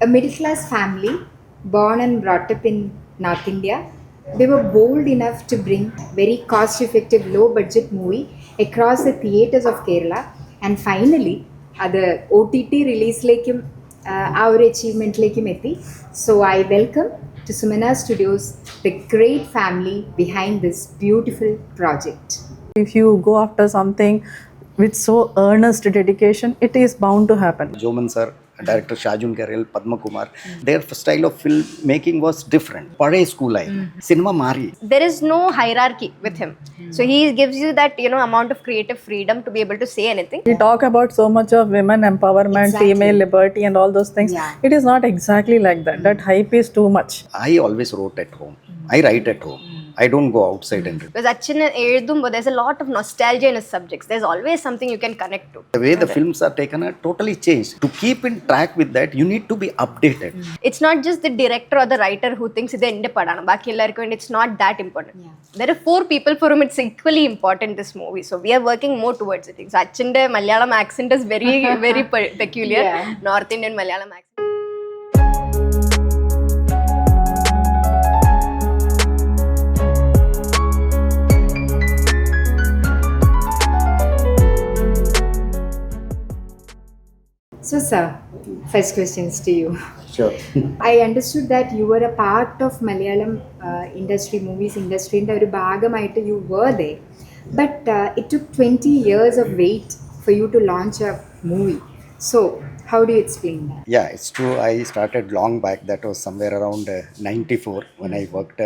a middle class family born and brought up in North India. They were bold enough to bring very cost effective low budget movie across the theatres of Kerala, and finally അത് OTT റിലീസിലേക്കും ആ ഒരു അച്ചീവ്മെൻറ്റിലേക്കും എത്തി. So I welcome to Sumana Studios, the great family behind this beautiful project. If you go after something with so earnest dedication, it is bound to happen. Joman sir, director Shajun Karel, Padma Kumar, their style of film making was different. Pade school line, cinema mari. There is no hierarchy with him. So he gives you that, amount of creative freedom to be able to say anything. We talk about so much of women empowerment, Exactly. female liberty and all those things. Yeah. It is not exactly like that. That hype is too much. I always wrote at home. I write at home. I don't go outside and read. Because Achina Eldumbo, there's a lot of nostalgia in his subjects. There's always something you can connect to. The way the films are taken are totally changed. To keep in track with that, you need to be updated. It's not just the director or the writer who thinks it's end padana. Baki ellarku and it's not that important. Yeah. There are 4 people for whom it's equally important, this movie. So we are working more towards it. So Achinde Malayalam accent is very, very peculiar. Yeah. North Indian Malayalam accent. So sir, first questions to you. Sure. I understood that you were a part of Malayalam industry, movies industry, and ഒരു ഭാഗമായിട്ട് you were there. But it took 20 years of wait for you to launch a movie. So how do you explain that? Yeah, it's true. I started long back. That was somewhere around 94 when I worked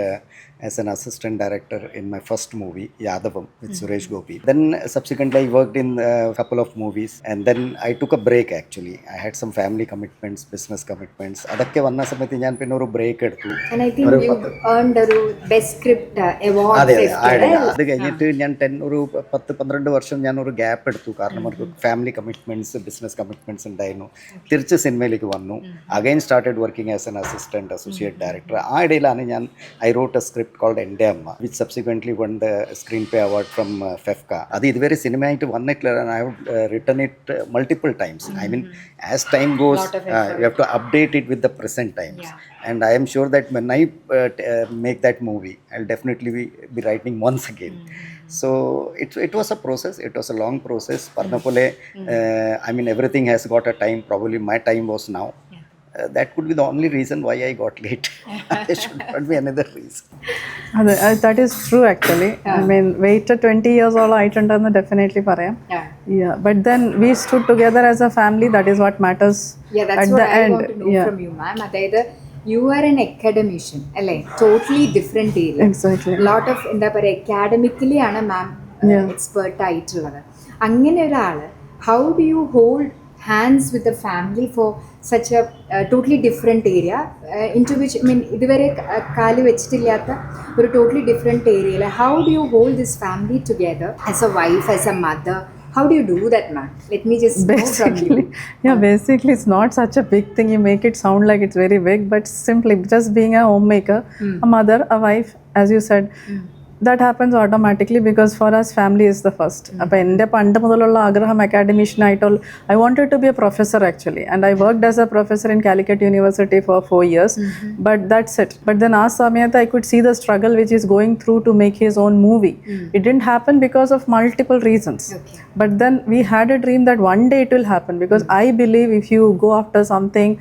as an assistant director in my first movie, Yadavam, with Suresh Gopi. Then subsequently I worked in a couple of movies, and then I took a break actually. I had some family commitments, business commitments. അതൊക്കെ വന്ന സമയത്ത് ഞാൻ പിന്നെ ഒരു break എടുത്തു. And I think you earned a best script award. അതെ festival. അത് കഴിഞ്ഞിട്ട് ഞാൻ ഒരു 10-12 വർഷം ഞാൻ ഒരു ഗ്യാപ്പ് എടുത്തു. കാരണം അവർക്ക് ഫാമിലി കമ്മിറ്റ്മെന്റ്സ്, ബിസിനസ് കമ്മിറ്റ്മെന്റ്സ് ഉണ്ടായിരുന്നു. തിരിച്ച് സിനിമയിലേക്ക് വന്നു. Again started working as an assistant associate director. ആ ഇടയിലാണ് ഞാൻ I wrote a script called എൻ്റെ അമ്മ, which subsequently won the screenplay award from FEFCA. അത് ഇതുവരെ സിനിമയായിട്ട് വന്നിട്ടില്ല. I have written it multiple times. I mean, as time goes, you have to update it with the present times. Yeah. And I am sure that when I make that movie, I'll definitely be writing once again. So it was a process. It was a long process. Parnapole, I mean, everything has got a time. Probably my time was now. That could be the only reason why I got late. There should not be another reason. That is true actually. I mean, waited 20 years all ആയിട്ടുണ്ടെന്ന് definitely പറയാം. Yeah, but then we stood together as a family. That is what matters. Yeah, that's at what the I end. want to know from you, ma'am. അതായത് you are an academician, അല്ലേ? Totally different area. Exactly. Lot of എന്താ പറയുക, academically ആണ് മാം expert ആയിട്ടുള്ളത്. അങ്ങനെ ഒരാൾ, how do you hold hands with the family for such a totally different area into which, I mean, ഇതുവരെ കാല് വെച്ചിട്ടില്ലാത്ത ഒരു totally different area? How do you hold this family together as a wife, as a mother? How do you do that, ma'am? Let me just know from you. Basically it's not such a big thing. You make it sound like it's very big, but simply just being a homemaker, a mother, a wife, as you said, that happens automatically because for us family is the first. അപ്പോൾ എൻ്റെ പണ്ട് മുതലുള്ള ആഗ്രഹം academician ആയിട്ടുള്ള I wanted to be a professor actually, and I worked as a professor in Calicut University for 4 years, but that's it. But then ആ സമയത്ത് I could see the struggle which is going through to make his own movie. It didn't happen because of multiple reasons. Okay. But then we had a dream that one day it will happen, because I believe if you go after something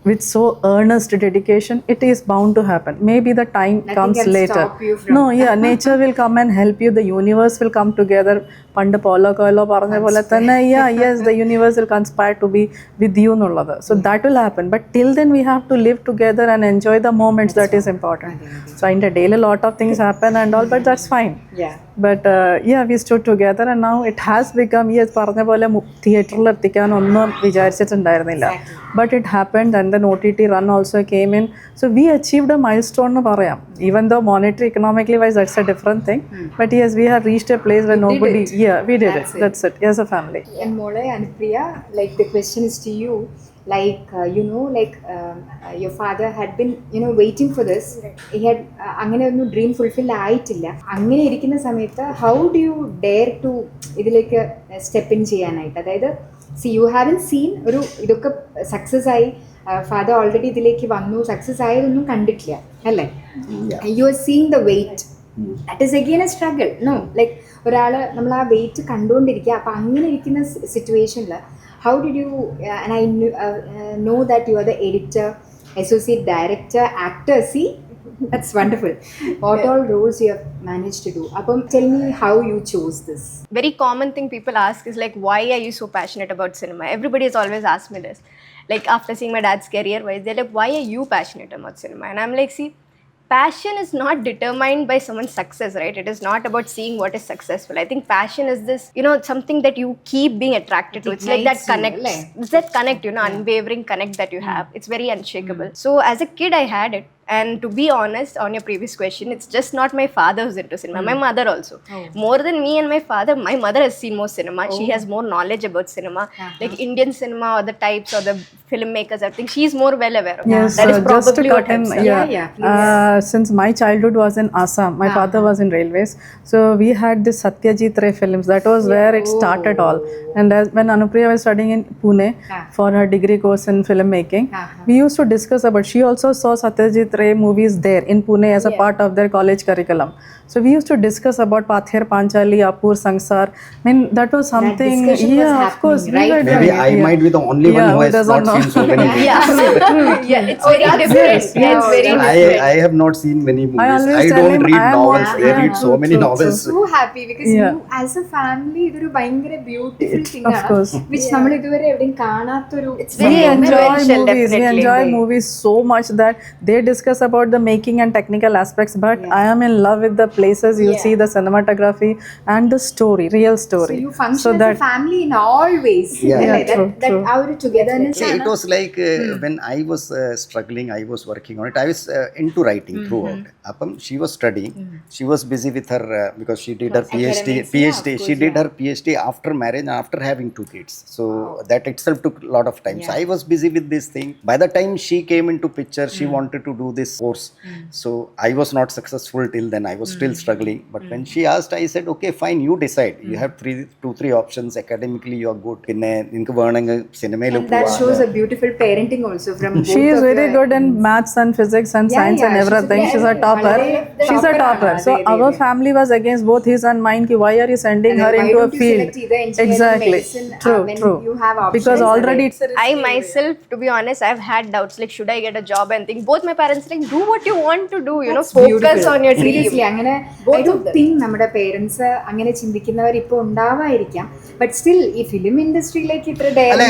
with so earnest dedication, it is bound to happen. Maybe the time Nothing comes can later. stop you from- No, yeah, nature will come and help you. The universe will come together. പണ്ട് പോലോ കോയിലോ പറഞ്ഞ പോലെ തന്നെ yes, the universe will conspire to be with you എന്നുള്ളത്. So that will happen. But till then we have to live together and enjoy the moments. That is important. So in the daily lot of things happen and all, but that's fine. Yeah. But we stood together and now it has become, yes, പറഞ്ഞ പോലെ തിയേറ്ററിൽ എത്തിക്കാനൊന്നും വിചാരിച്ചിട്ടുണ്ടായിരുന്നില്ല. But it happened, and then OTT run also came in. So we achieved a milestone എന്ന് പറയാം. Even though monetary, economically wise, that's a different thing. But yes, we have reached a place where nobody, we did it. That's it. As a family. And Mole, Anupriya, like the question is to you. Like, your father had been, waiting for this. He had അങ്ങനെ ഒന്നും dream fulfil ആയിട്ടില്ല. അങ്ങനെ ഇരിക്കുന്ന സമയത്ത് how do you dare to ഇതിലേക്ക് step in ചെയ്യാനായിട്ട്? അതായത്, C U haven scene ഒരു ഇതൊക്കെ സക്സസ് ആയി ഫാദർ ഓൾറെഡി ഇതിലേക്ക് വന്നു, സക്സസ് ആയതൊന്നും കണ്ടിട്ടില്ല അല്ലേ? You are seeing the wait, that is again a struggle. No, like ഒരാൾ നമ്മൾ ആ വെയിറ്റ് കണ്ടുകൊണ്ടിരിക്കുക. അപ്പം അങ്ങനെ ഇരിക്കുന്ന സിറ്റുവേഷനിൽ how did you, and I know that you are the editor, associate director, actor. See, that's wonderful. What all roles you have managed to do. Apam, tell me how you chose this. Very common thing people ask is like, why are you so passionate about cinema? Everybody has always asked me this. Like after seeing my dad's career wise, they're like, why are you passionate about cinema? And I'm like, see, passion is not determined by someone's success, right? It is not about seeing what is successful. I think passion is this, you know, something that you keep being attracted to. It's like that connect. It's that connect, you know, unwavering connect that you have. It's very unshakable. So as a kid, I had it. And to be honest, on your previous question, it's just not my father who's into cinema. My mother also. More than me and my father, my mother has seen more cinema. She has more knowledge about cinema. Like Indian cinema or the types or the filmmakers, I think she's more well aware of. Yes, that is just to probably what cut in, helps. since my childhood was in Assam, my father was in railways, so we had this Satyajit Ray films. That was where it started all. And when Anupriya was studying in Pune for her degree course in filmmaking, we used to discuss about. She also saw Satyajit Ray movies there in Pune as a part of their college curriculum. So we used to discuss about Pathir Panchali, Apur Sangsar. I mean, that was something. discussion was Of course, happening, right? we were Maybe doing I it, might be the only one who has doesn't not know. seen so many movies. Yeah, it's very different. Yeah, It's very I, different. I have not seen many movies. always I tell don't him read I am novels. one- They yeah, read so true, many true, novels. So happy because Yeah. you as a family ഇതൊരു ഭയങ്കര beautiful thing Of ആണ്, course. which നമ്മൾ ഇതുവരെ എവിടെയും കാണാത്തൊരു. very We enjoy influential, movies. We definitely. enjoy movies so much that they discuss about the making and technical aspects. But I am in love with the places. You see the cinematography and the story, real So story. you function as a family in all ways. Yeah. അല്ലേ? true, That true. ആ ഒരു togetherness See, ആണ്. it was like when I was struggling, I was working on it. I was into writing throughout. Appam, she was studying. She was busy with her because she did her PhD. She did her PhD after marriage and after having 2 kids. So that itself took a lot of time. So I was busy with this thing. By the time she came into picture, she wanted to do this course. So I was not successful till then. I was still struggling. But when she asked, I said, okay, fine, you decide. You have 3 options. Academically, you are good. പിന്നെ നിനക്ക് വേണമെങ്കിൽ സിനിമയിൽ And that shows a beautiful parenting also from both She is of very your good in maths and physics and science and everything. She's a topper. She's a topper. So our family was against both his and mine. Ki why are you sending her Why into a don't you field? select either engineering, Exactly. medicine, True, when true. you have options, Because already it's a I myself, to be honest, I've had doubts like, should I get a job and think. Both my parents like, do what you want to do, you know, focus on your dream. Seriously, അങ്ങനെ I don't think നമ്മുടെ parents അങ്ങനെ ചിന്തിക്കുന്നവർ ഇപ്പോൾ ഉണ്ടാവായിരിക്കാം. But still ഈ film ഇൻഡസ്ട്രിയിലേക്ക് ഇത്ര അല്ല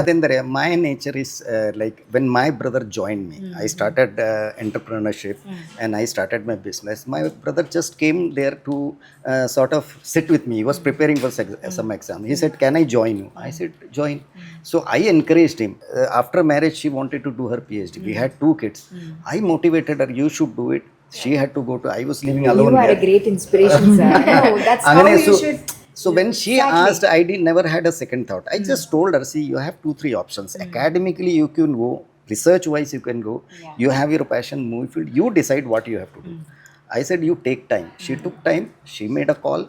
അതെന്താ പറയുക my nature is like when my brother join me I started entrepreneurship and I started my business. My brother just came there to sort of sit with me. He was preparing for some exam. He said, can I join you? I said, join. So I encouraged him. After marriage, she wanted to do her PhD. We had 2 kids. I motivated her, you should do it. She had to go to, I was living alone. You are a great inspiration, sir. No, that's how you should. So when she asked, I never had a second thought. I just told her, see, you have 2-3 options. Academically, you can go. Research wise, you can go. You have your passion, movie field. You decide what you have to do. I said, you take time. She took time. She made a call.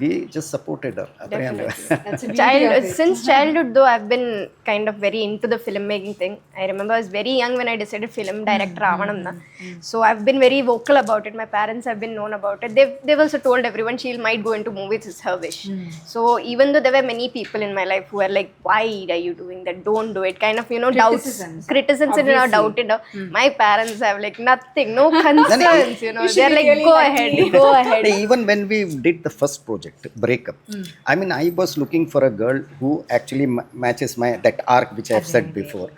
We just supported her. That's a beauty of it. Since childhood though, I've been kind of very into the filmmaking thing. I remember I was very young when I decided film director avanamna. So I've been very vocal about it. My parents have been known about it. They've also told everyone she might go into movies, it's her wish. So even though there were many people in my life who were like, why are you doing that? Don't do it. Kind of, you know, criticisms and doubted her. My parents have like nothing, no concerns, you know. They're like, go ahead, go ahead. Even when we did the first project, Breakup, I mean, I was looking for a girl who actually matches that arc which I've said before.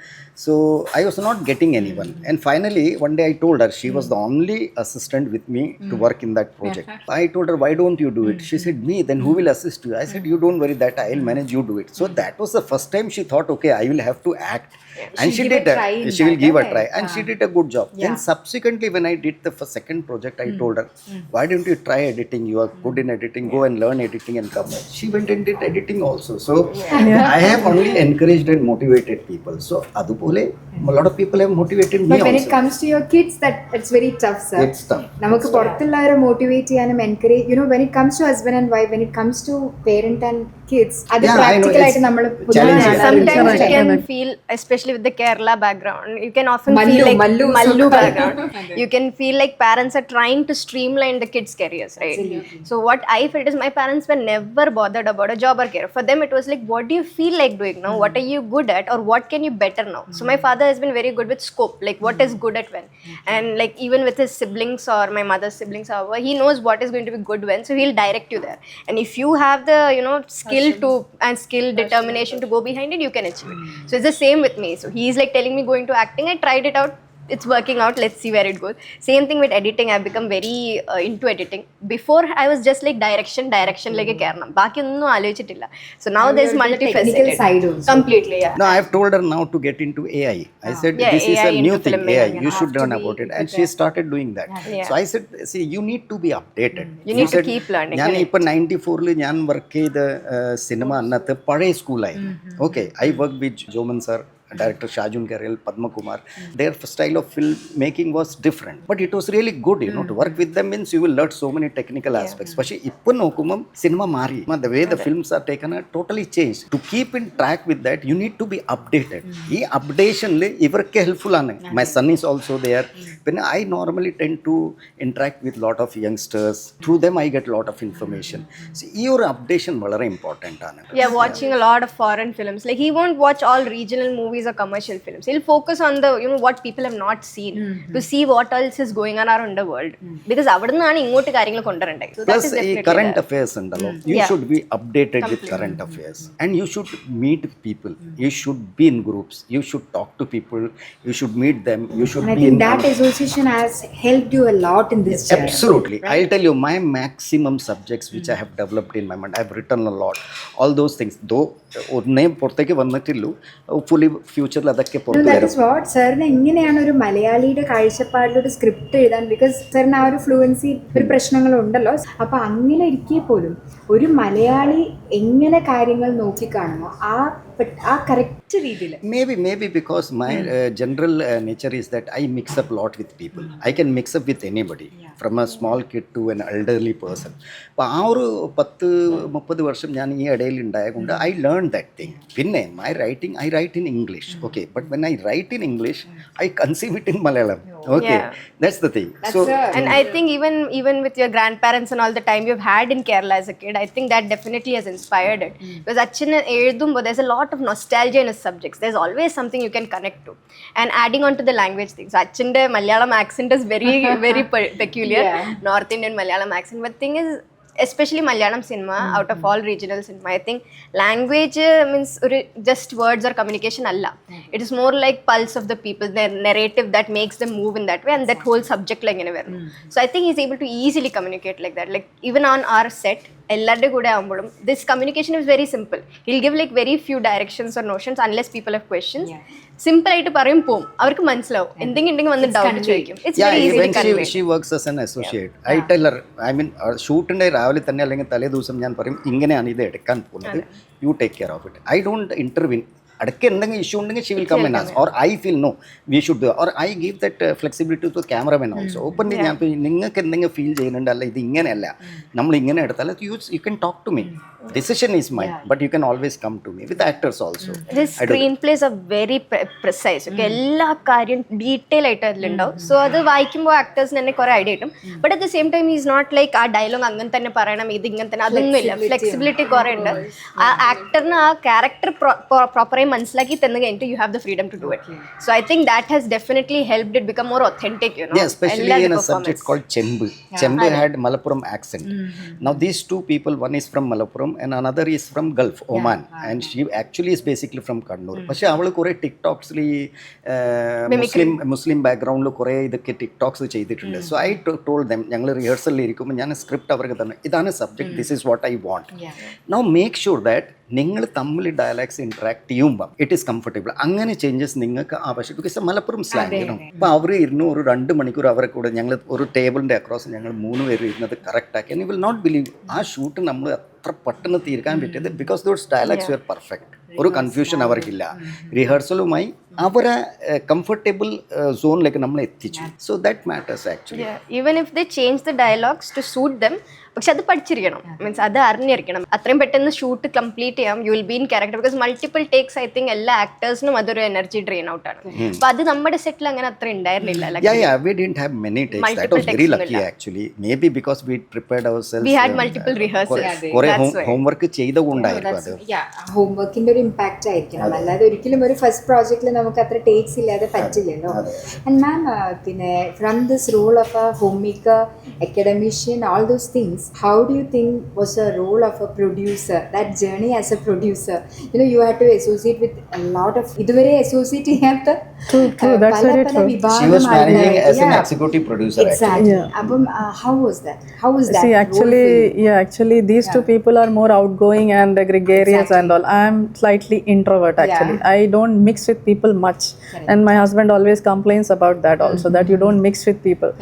So I was not getting anyone. And finally, one day I told her, she was the only assistant with me to work in that project. I told her, why don't you do it? She said, me, then who will assist you? I said, you don't worry that, I'll manage, you do it. So that was the first time she thought, okay, I will have to act. And she did she will give a try. And she did a good job. Then subsequently, when I did the second project, I told her, why don't you try editing? You are good in editing. Go and learn editing and come. She went and did editing also. So I have only encouraged and motivated people. So adu അതുപോലെ a lot of people have motivated me But when also. it comes to your kids, that it's very tough, sir. It's tough. നമുക്ക് പുറത്തുള്ളവരെ motivate ചെയ്യാനും encourage, you know, when it comes to husband and wife, when it comes to parent and kids, അത് Yeah, I know, practical ആയിട്ട് it's നമ്മൾ challenging. Sometimes you can Correct. feel, especially with the Kerala background, you can often Mallu, feel like Mallu Mallu Sukha. background. You can feel like parents are trying to streamline the kids' careers, right? So what I felt is my parents were never bothered about a job or career. For them, it was like, what do you feel like doing now? What are you good at, or what can you better now? So my father has been very good with scope, like what is good at when, and like even with his siblings or my mother's siblings, however, he knows what is going to be good when, so he'll direct you there. And if you have the skill to and skill determination to go behind it, you can achieve it. So it's the same with me. So he's like telling me going to acting. I tried it out. It's working out. Let's see where it goes. Same thing with editing. I've become very into editing. Before I was just like direction like a karanam. Baki onnu alochittilla. So now there's technical multifaceted. side also. Completely, yeah. No, I've told her now to get into AI. I said, Yeah, this is AI a new into thing, filmmaking, AI. you You should have to learn be about it. And she started doing that. Yeah. So I said, see, you need to be updated. You need to keep learning, ഞാൻ correct. ഇപ്പം 94 ഞാൻ work ചെയ്ത സിനിമ അന്നത്തെ പഴയ സ്കൂളായി. Okay, I work with Jomon sir, director Shajun Karel, Padma Kumar. Their style of film making was different, but it was really good, to work with them means you will learn so many technical aspects. പക്ഷേ ഇപ്പം നോക്കുമ്പം cinema മാറി. The way the films are taken are totally changed. To keep in track with that, you need to be updated. ഈ അപ്ഡേഷനിൽ ഇവർക്ക് helpful ആണ്. My son is also there. പിന്നെ I normally tend to interact with lot of youngsters. Through them I get lot of information. So ഈ ഒരു updation വളരെ important ആണ്. Yeah, watching a lot of foreign films. Like he won't watch all regional movies or commercial films. He'll focus on the what people have not seen, to see what else is going on around the world. Because അവിടുന്നാണ് ഇങ്ങോട്ട് കാര്യങ്ങൾ കൊണ്ടുവരണ്ടേ. So that Plus is ഈ definitely current there. affairs ഉണ്ടല്ലോ, you Yeah. should be updated with current affairs, and you should meet people, you should be in groups, you should talk to people, you should meet them, you should And I be think in that association has helped you a lot in this journey. Absolutely. I'll tell you my maximum subjects which I have developed in my mind. I've written a lot. All those things. Though ഒന്നേ പുറത്തേക്ക് വന്നിട്ടില്ലു, hopefully ഫ്യൂച്ചറിൽ അതൊക്കെ No, പുറത്ത് that വരും. is what സാറിന് എങ്ങനെയാണ് ഒരു മലയാളിയുടെ കാഴ്ചപ്പാടിലൊരു സ്ക്രിപ്റ്റ് എഴുതാൻ, ബിക്കോസ് സാറിന് ആ ഒരു ഫ്ലുവൻസി ഒരു പ്രശ്നങ്ങളുണ്ടല്ലോ, അപ്പൊ അങ്ങനെ ഇരിക്കെ പോലും ഒരു മലയാളി എങ്ങനെ കാര്യങ്ങൾ നോക്കിക്കാണുമോ ആ കറക്റ്റ് രീതിയിൽ. Maybe because my general nature is that I mix up a lot with people. I can mix up with anybody, from a small kid to an elderly person. അപ്പോൾ ആ ഒരു 10-30 വർഷം ഞാൻ ഈ ഇടയിൽ ഉണ്ടായതുകൊണ്ട് I learned that thing. പിന്നെ my writing, I write in English. Okay, but when I write in English, I conceive it in Malayalam. Okay, Yeah. that's the thing. So And I think even with your grandparents and all the time you've had in Kerala as a kid, I think that definitely has inspired it. Because Achin എഴുതുമ്പോൾ there's a lot of nostalgia in his subjects. There's always something you can connect to. And adding on to the language things, Achin's Malayalam accent is very very peculiar. Yeah. North Indian Malayalam accent. But thing is, especially Malayalam cinema, out of all regional cinema, I think language means just words or communication alla. It is more like pulse of the people, their narrative that makes them move in that way, and that whole subject like anywhere. So I think he's able to easily communicate like that. Like even on our set, എല്ലാവരുടെ കൂടെ ആകുമ്പോഴും this communication is very simple. He'll give like very few directions or notions unless people have questions. Simple ആയിട്ട് പറയും പോവും, അവർക്ക് മനസ്സിലാവും. എന്തെങ്കിലും ഉണ്ടെങ്കിൽ വന്ന് ഡൗട്ട് ചോദിക്കും. It's very easy to convey. she works as an associate. I tell her, I mean, ഷൂട്ടിൻ്റെ രാവിലെ തന്നെ അല്ലെങ്കിൽ തലേ ദിവസം ഞാൻ പറയും ഇങ്ങനെയാണ് ഇത് എടുക്കാൻ പോകുന്നത്, you take care of it. I don't intervene. അടയ്ക്ക് എന്തെങ്കിലും ഇഷ്യൂ ഉണ്ടെങ്കിൽ she will come and ask, or I feel no we should do, or I give that flexibility to cameraman also. Openly ഞാൻ നിങ്ങൾക്ക് എന്തെങ്കിലും ഫീൽ ചെയ്യുന്നുണ്ട്, അല്ല ഇത് ഇങ്ങനെയല്ല നമ്മൾ ഇങ്ങനെ എടുത്താൽ you can talk to me. Decision is mine, but you can always come to me. With actors also. This screenplays are very precise. Okay, എല്ലാ കാര്യം ഡീറ്റെയിൽ ആയിട്ട് അതിലുണ്ടാവും. സോ അത് വായിക്കുമ്പോൾ ആക്ടേഴ്സിന് തന്നെ കുറെ ഐഡിയ കിട്ടും. But at the same time is not like ആ dialogue അങ്ങനെ തന്നെ പറയണം, ഇത് ഇങ്ങനെ തന്നെ, അതൊന്നുമില്ല. ഫ്ലെക്സിബിലിറ്റി കുറെ ഉണ്ട്. ആ ആക്ടറിന് ആ ക്യാരക്ടർ പ്രോപ്പറായി മനസ്സിലാക്കി തന്നു കഴിഞ്ഞിട്ട് you have the freedom to do it. So I think that has definitely helped it become more authentic, you know. Yeah, especially in a subject called Chembu. Chembu had Malappuram accent. Now these two people, one is from Malappuram and another is from Gulf, Oman, and she actually is basically from Kannur. പക്ഷേ അവൾ കുറേ ടിക്ടോക്സിൽ മുസ്ലിം ബാക്ക്ഗ്രൗണ്ടിൽ കുറേ ഇതൊക്കെ TikToks ചെയ്തിട്ടുണ്ട്. So I told dum, ഞങ്ങൾ റിഹേഴ്സലിൽ ഇരിക്കുമ്പോൾ ഞാൻ സ്ക്രിപ്റ്റ് അവർക്ക് തന്നെ, ഇതാണ് subject, this is what I want. Now make sure that നിങ്ങൾ തമ്മിൽ ഡയലോഗ്സ് ഇൻട്രാക്ട് ചെയ്യുമ്പോൾ ഇറ്റ് ഈസ് കംഫർട്ടബിൾ. അങ്ങനെ ചേഞ്ചസ് നിങ്ങൾക്ക് ആവശ്യം, ബിക്കോസ് മലപ്പുറം സ്ലാങ് ചെയ്യണം. അപ്പോൾ അവർ ഇരുന്ന് ഒരു 2 മണിക്കൂർ അവരെ കൂടെ ഞങ്ങൾ ഒരു ടേബിളിൻ്റെ അക്രോസ് ഞങ്ങൾ 3 പേര് ഇരുന്നത് കറക്റ്റാക്കി. And you will not believe ആ ഷൂട്ട് നമ്മൾ അത്ര പെട്ടെന്ന് തീർക്കാൻ പറ്റിയത് because those dialogues were perfect. ഒരു കൺഫ്യൂഷൻ അവർക്കില്ല. റിഹേഴ്സലുമായി അവരെ കംഫർട്ടബിൾ സോണിലേക്ക് നമ്മൾ എത്തിച്ചു. So that matters actually. Even if they change the dialogues to suit them, പക്ഷെ അത് പഠിച്ചിരിക്കണം, മീൻസ് അത് അറിഞ്ഞിരിക്കണം. അത്രയും പെട്ടെന്ന് ഷൂട്ട് കംപ്ലീറ്റ് ചെയ്യാം, you will be in character. Because multiple takes I think എല്ലാ ആക്ടേഴ്സിനും അതൊരു എനർജി ഡ്രെയിൻ ഔട്ട് ആണ്. അപ്പൊ അത് നമ്മുടെ സെറ്റിൽ അങ്ങനെ അത്ര ഉണ്ടായിരുന്നില്ല. We didn't have many takes. That was very lucky actually. Maybe because we prepared ourselves. We had multiple rehearsals. കുറെ homework ചെയ്തുകൊണ്ടായിരുന്നു അത്. ഹോംവർക്കിന്റെ ഒരു ഇമ്പാക്റ്റ് ആയിരിക്കണം, അല്ലാതെ ഒരിക്കലും ഒരു ഫസ്റ്റ് പ്രോജക്റ്റിൽ നമുക്ക് അത്ര ടേക്സ് ഇല്ലാതെ പറ്റില്ലല്ലോ. ആൻഡ് മാം, പിന്നെ from this role of a homemaker, academician, all those things, how do you think was the role of a producer, that journey as a producer? You had to associate with a lot of ഇതുവരെ associate ചെയ്യാത്ത True, that's very true. She was managing as an executive producer. Exactly. അപ്പം how was that? See, actually these two people are more outgoing and gregarious and all. I am slightly introvert actually. I don't mix with people much. And my husband always complains about that also, that you don't mix with people.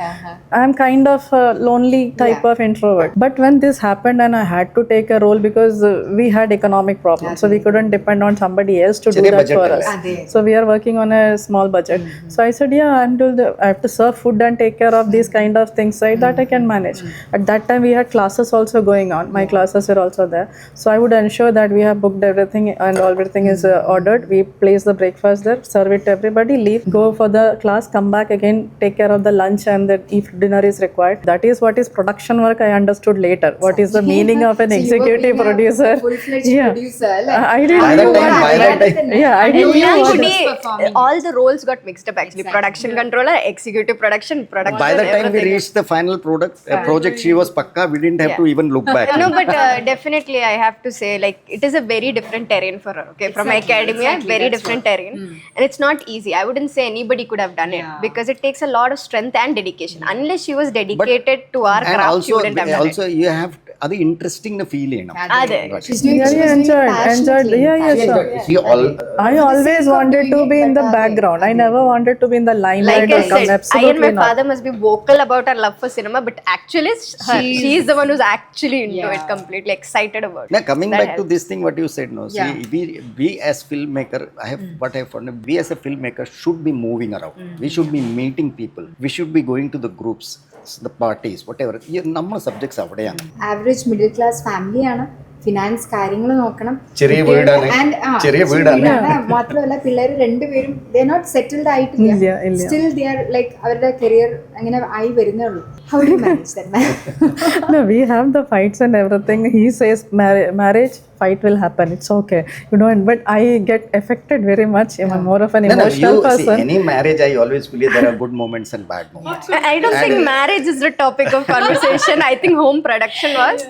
I am kind of a lonely type of introvert. But when this happened and I had to take a role because we had economic problems, so we couldn't depend on somebody else to do that for us. So we are working on a small budget. So I said, I have to serve food and take care of these kind of things, right? That I can manage. At that time we had classes also going on. My classes were also there. So I would ensure that we have booked everything and everything is ordered. We place the breakfast there, serve it to everybody, leave, go for the class, come back again, take care of the lunch and if dinner is required. That is what is production work. I understood later what is the meaning of an executive producer. Full-fledged producer. I didn't know I didn't know all the roles got mixed up actually. Production controller, executive production. By the time we reached the final project, she was pakka. We didn't have to even look back. No, but definitely I have to say, like, it is a very different terrain for her. Okay, from academia, very different terrain, and it's not easy. I wouldn't say anybody could have done it because it takes a lot of strength and dedication. Unless she was dedicated to our And craft, she wouldn't have done also it. you have അത് interesting feel ചെയ്യണം. She's doing enjoyed. Sure. I always wanted to be in the background. I never wanted to be in the limelight. Like I said, I and Absolutely my not. father must be vocal about our love for cinema, but actually she's the one who's actually into it, completely excited about it. Now coming That back to this thing what you said, no, see, we as filmmaker, what I found, we as a filmmaker should be moving around. We should be meeting people. We should be going to the groups, the parties, whatever. നമ്മുടെ subjects അവിടെയാണ്. Average middle class ഫാമിലിയാണ്, finance കാര്യങ്ങൾ നോക്കണം, ചെറിയ വീടാണ്. മാത്രമല്ല പിള്ളേർ രണ്ടുപേരും ദേ നോട്ട് സെറ്റിൽഡ് ആയിട്ടില്ല, സ്റ്റിൽ ദേ ആർ ലൈക്ക് അവരുടെ കരിയർ അങ്ങനെ ആയി വരുന്നേ ഉള്ളൂ. How do you manage that, man? No, we have the fights and everything. He says marriage fight will happen, it's okay, but I get affected very much. I'm more of an emotional person. See, any marriage I always believe there are good moments and bad moments. I don't think marriage is the topic of conversation. I think home production was,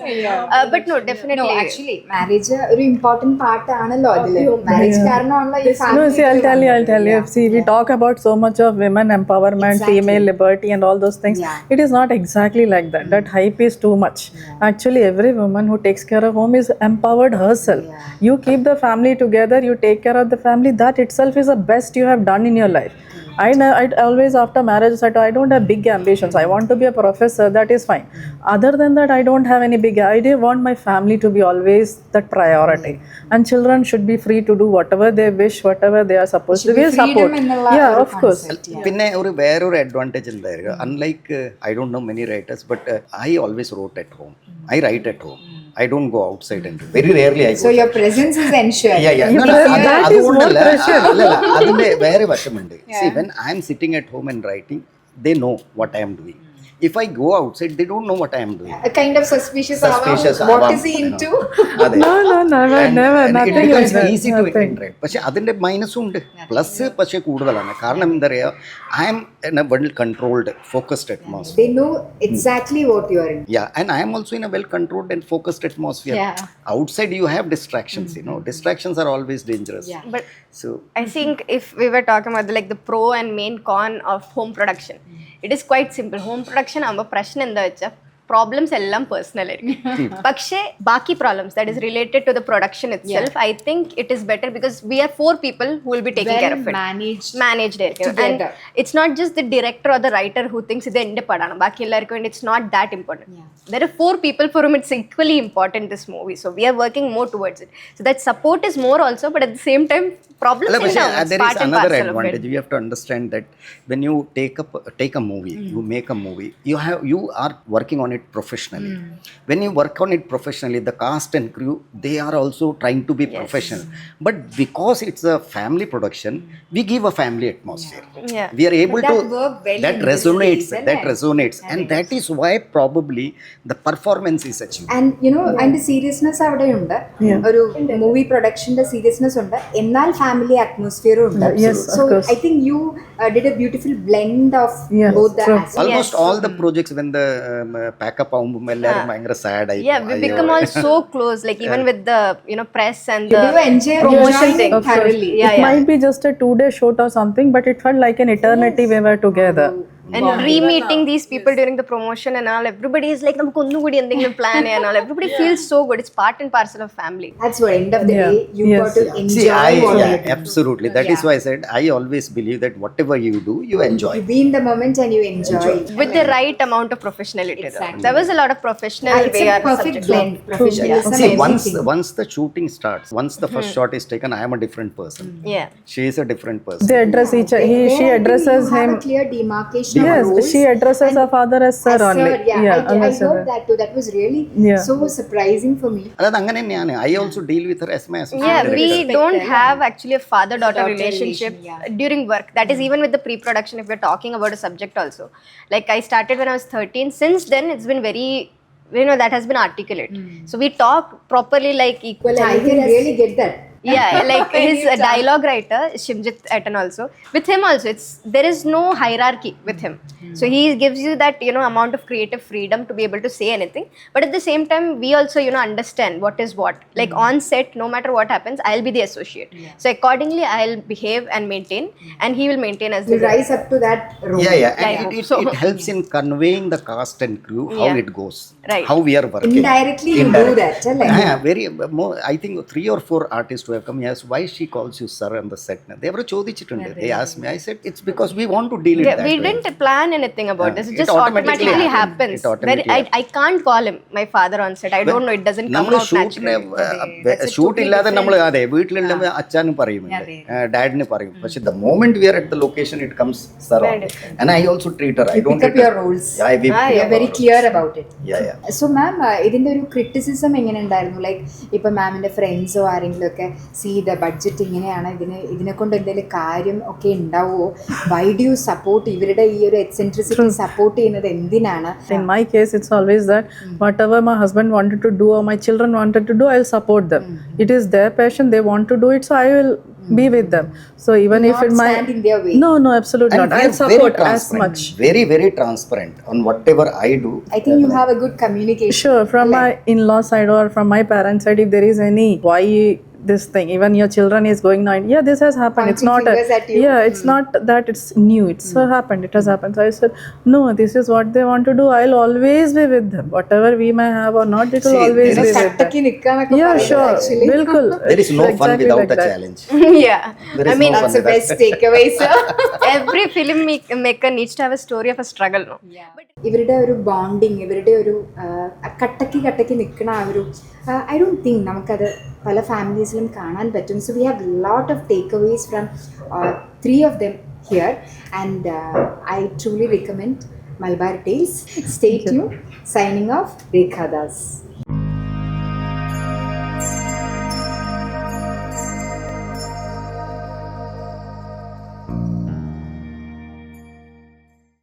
but no, definitely. No, actually marriage ഒരു important part ആണല്ലോ അതില്. Marriage കാരണമാണല്ലോ ഈ No, see, I'll tell you. See, we talk about so much of women empowerment, female liberty and all those things. It is not exactly like that. That hype is too much. Actually, every woman who takes care of home is empowered herself. You keep the family together, you take care of the family. That itself is the best you have done in your life. I always after marriage said I don't have big ambitions. I want to be a professor. That is fine. Other than that, I don't have any big. I want my family to be always the priority, and children should be free to do whatever they wish, whatever they are supposed to. We support. Yeah, of course. പിന്നെ ഒരു വേറൊരു advantage എന്തായിരുന്നു, unlike I don't know many writers, but I always wrote at home. I write at home. I don't go outside and do. Very rarely I go. So your presence is ensured. No, അതുകൊണ്ടല്ല, അതിന്റെ വേറെ വശമുണ്ട്. See, when I am sitting at home and writing, they know what I am doing. If I go outside, they don't know what I am doing. A kind of suspicious what is he into? No, never. It becomes easy to entertain. പക്ഷെ അതിന്റെ മൈനസും ഉണ്ട്, plus പക്ഷെ കൂടുതലാണ്. കാരണം എന്താ പറയാ, I am in a well controlled, focused atmosphere. They know exactly what you are in. Yeah, and I am also in a well controlled and focused atmosphere. Outside you have distractions, distractions are always dangerous. But so I think if we were talking about the pro and main con of home production, it is quite simple. Home production ആകുമ്പോൾ പ്രശ്നം എന്താ വെച്ചാൽ problems എല്ലാം personal ആയിരിക്കും. പക്ഷേ ബാക്കി problems that is related to the production itself, I think it is better because we are 4 people who will be taking care of it. Managed ആയിരിക്കും. And it's not just the director or the writer who thinks ഇത് എൻ്റെ പടമാണ്, ബാക്കി എല്ലാവർക്കും വേണ്ടി it's not that important. There are 4 people for whom it's equally important, this movie. So we are working more towards it. So that support is more also, but at the same time problems in പക്ഷേ terms, there is part and another parcel of advantage. it. You have to understand that when you take a movie, you make a movie, you are working on it professionally. When you work on it professionally, the cast and crew, they are also trying to be professional. But because it's a family production, we give a family atmosphere. Yeah. We are able That to work well that in this resonates case, that resonates, and that is why probably the performance is achieved. And അതിന്റെ seriousness അവിടെ ഉണ്ട്, ഒരു movie പ്രൊഡക്ഷന്റെ seriousness ഉണ്ട്, എന്നാൽ family അറ്റ്മോസ്ഫിയറും ഉണ്ട്. Yes, of so course. I think you did A beautiful blend of Yes, both the true. Aspects. Almost all the projects when the pack-up ആവുമ്പോൾ എല്ലാവരും ഭയങ്കര sad ആയി Yeah, we become all so close, like even with the press and You the do enjoy promotion thing. Of course. thoroughly. Yeah, It might be just a 2-day shoot or something, but it felt like an eternity we were together. And re-meeting these people during the promotion and all, everybody is like, "Namukku onnu koodi endengilum plan and all." Everybody feels so good. It's part and parcel of family. That's what end of the Yeah. day you Yes. got to Yeah. enjoy See, what yeah, you do. absolutely. That is why I said I always believe that whatever you do, you enjoy. You be in the moment and you enjoy. With the right amount of professionality. Exactly. There was a lot of professional It's way a our perfect subject. blend. Professionalism, See, everything. once the shooting starts, once the first shot is taken, I am a different person. Yeah. She is a different person. They address each other. There, She I think addresses you have him. a clear demarcation of Yes, roles. she addresses her father as sir As only. sir, yeah. I understood heard that too. That was really Yeah. so surprising for me. അതായത് അങ്ങനെ തന്നെയാണ്. I also deal with her as my assistant Yeah, director. we don't have actually a father-daughter Daughter relationship relation, yeah. during work. That is even with the pre-production, if we're talking about a subject also. Like I started when I was 13. Since then, it's been very, that has been articulate. So we talk properly like equal. Well, I can really get that. Yeah, like his dialogue writer Shimjit Etan also, with him also there is no hierarchy with him. So he gives you that amount of creative freedom to be able to say anything, but at the same time we also understand what is what. Like on set, no matter what happens, I'll be the associate. So accordingly I'll behave and maintain, and he will maintain as You the rise up to that role. Yeah. And it helps in conveying the cast and crew how Yeah. it goes, Right. how we are working. Indirectly you do that, right? Yeah, very more. I think 3 or 4 artists who have come here asked why she calls you sir on the set. They ever ചോദിച്ചിട്ടുണ്ട്. They asked me. I said it's because we want to deal it that we way. didn't plan anything about this. It It just automatically automatically happens. happens. It automatically I can't call him my father on set. I don't know, it doesn't come നമ്മൾ out ഷൂട്ടിനെ naturally. Shoot ഇല്ലാതെ നമ്മൾ അതെ വീട്ടിലുള്ള അച്ഛനും പറയുന്നുണ്ട്, ഡാഡിന് പറയും. പക്ഷെ the moment we are at the location, it comes sir on. And I also treat her. I don't Pick up your roles. we You are very clear about it. Yeah. So മാം, ഇതിന്റെ ഒരു criticism എങ്ങനെ ഉണ്ടായിരുന്നു? Like ഇപ്പൊ മാമിന്റെ ഫ്രണ്ട്സോ ആരെങ്കിലും ഒക്കെ see the budget ഇങ്ങനെയാണ്, ഇതിനെ കൊണ്ട് എന്തെങ്കിലും കാര്യം ഒക്കെ ഉണ്ടാവുമോ? വൈ ഡു യു സപ്പോർട്ട് ഇവരുടെ ഈ ഒരു എക്സെൻട്രിസിറ്റി സപ്പോർട്ട് ചെയ്യുന്നത് എന്തിനാണ്? In my case, it's always that whatever my husband wanted to do or my children wanted to do, I'll support them. It is their passion; they want to do it, so I will be with them. So even if it might stand in their way. no, absolutely And not. we I'll are very support as transparent, much. very very transparent on whatever I do. I think you have a good communication. Sure, from my in-law side or from my parents' side, if there is any why this thing, even your children is going now, yeah, this has happened. It's Pointing not fingers at you. yeah, it's not that it's new. It's happened. It has happened. So I said, no, this is what they want to do. I'll always be with them. Whatever we may have or not, it will See, always there be is with them. Cuttack നിൽക്കാന്നൊക്കെ Yeah, പറയുന്നത് sure. actually. Bilkul. There is no It's fun exactly without like a that. challenge. Yeah. There is I mean, no That's fun the with best takeaway, sir. every film maker needs to have a story of a struggle, no? ഇവരുടെ ഒരു bonding, ഇവരുടെ ഒരു കട്ടക്ക് നിൽക്കണ ആ ഒരു I don't think നമുക്കത് പല ഫാമിലീസിലും കാണാൻ പറ്റും. So we have lot of take aways from 3 of them here, and I truly recommend Malabar Tales. Stay tuned. Signing off, Rekha Das.